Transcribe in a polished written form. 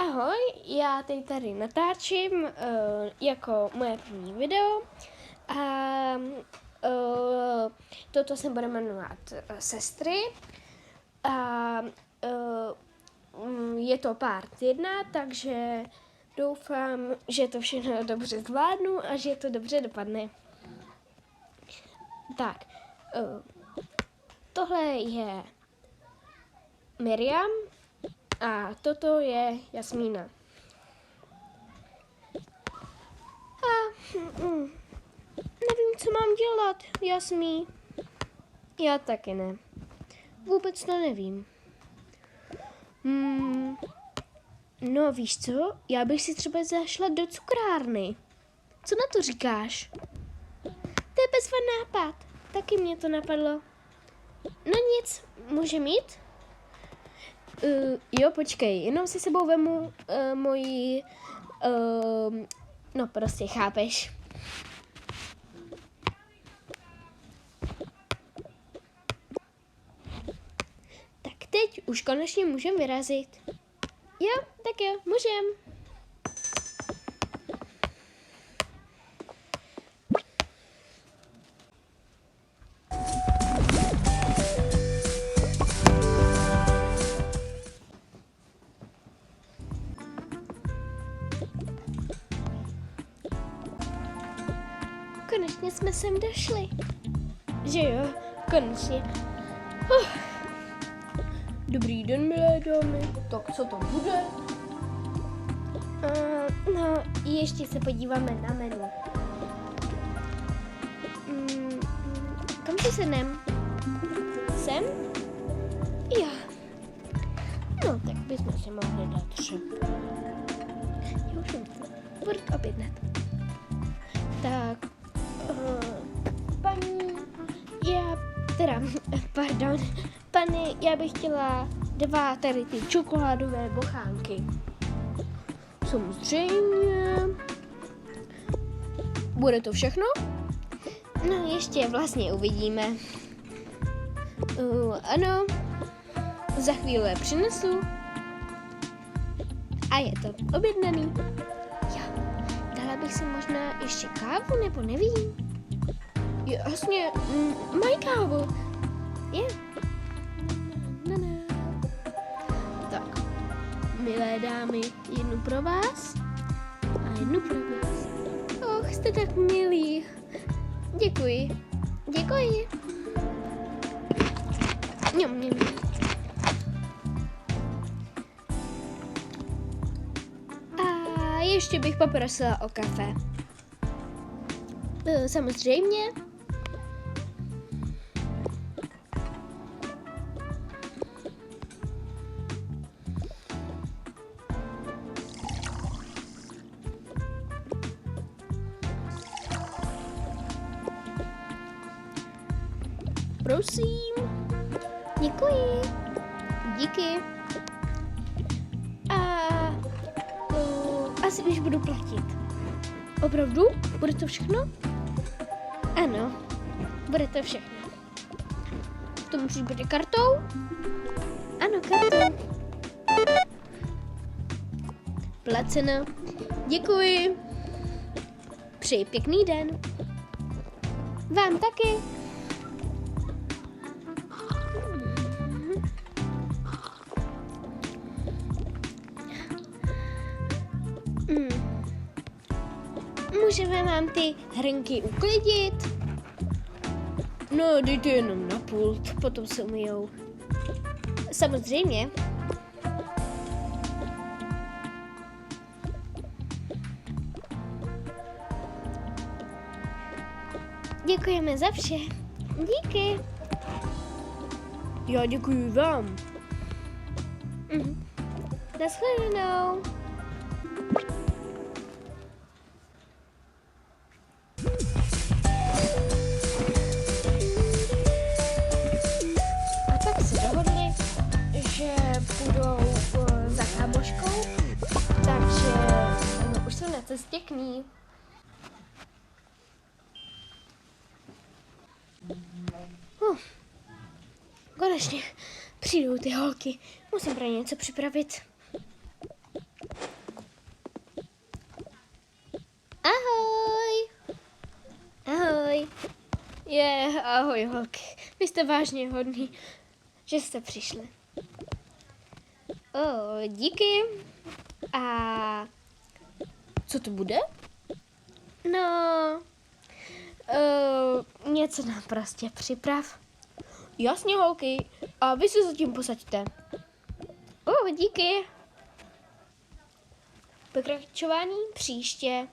Ahoj, já teď tady natáčím jako moje první video a toto se bude jmenovat Sestry a je to part 1, takže doufám, že to všechno dobře zvládnu a že to dobře dopadne. Tak, tohle je Miriam a toto je Jasmína. Nevím, co mám dělat, Jasmí. Já taky ne. Vůbec to nevím. No víš co, já bych si třeba zašla do cukrárny. Co na to říkáš? To je bezvad nápad. Taky mě to napadlo. No nic, může mít? Jo, počkej, jenom si sebou vemu moji, no prostě chápeš. Tak teď už konečně můžem vyrazit. Jo, tak jo, můžem. Konečně jsme sem došli. Že jo, konečně. Dobrý den, milé dámy. Tak co to bude? No, ještě se podíváme na menu. Kam si sednem? Sem? Jo. No, tak bychom si mohli dát třeba. Já už jsem furt objednat. Tak, paní, já bych chtěla 2 tady ty čokoládové bochánky. Samozřejmě. Bude to všechno? No, ještě vlastně uvidíme. Ano, za chvíli přinesu. A je to objednaný. Jo, dala bych si možná ještě kávu, nebo nevím. Jasně, mají kávu. Je. Tak, milé dámy, jednu pro vás a jednu pro vás. Och, jste tak milí. Děkuji. Děkuji. Mňam. A ještě bych poprosila o kafe. Samozřejmě. Prosím. Děkuji. Díky. A asi už budu platit. Opravdu? Bude to všechno? Ano, bude to všechno. To musí být kartou? Ano, kartou. Placeno. Děkuji. Přeji pěkný den. Vám taky. Můžeme vám ty hrnky uklidit? No, dejte jenom na pult, potom se umyjou. Samozřejmě. Děkujeme za vše. Díky. Já děkuji vám. Nashledanou. Že půjdou za kámoškou, takže už jsou na cestě k ní. Konečně přijdou ty holky. Musím pro ně něco připravit. ahoj. Ahoj holky. Vy jste vážně hodný, že jste přišli. Díky. A co to bude? No, něco nám prostě připrav. Jasně holky, a vy se zatím posaďte. Díky. Pokračování příště.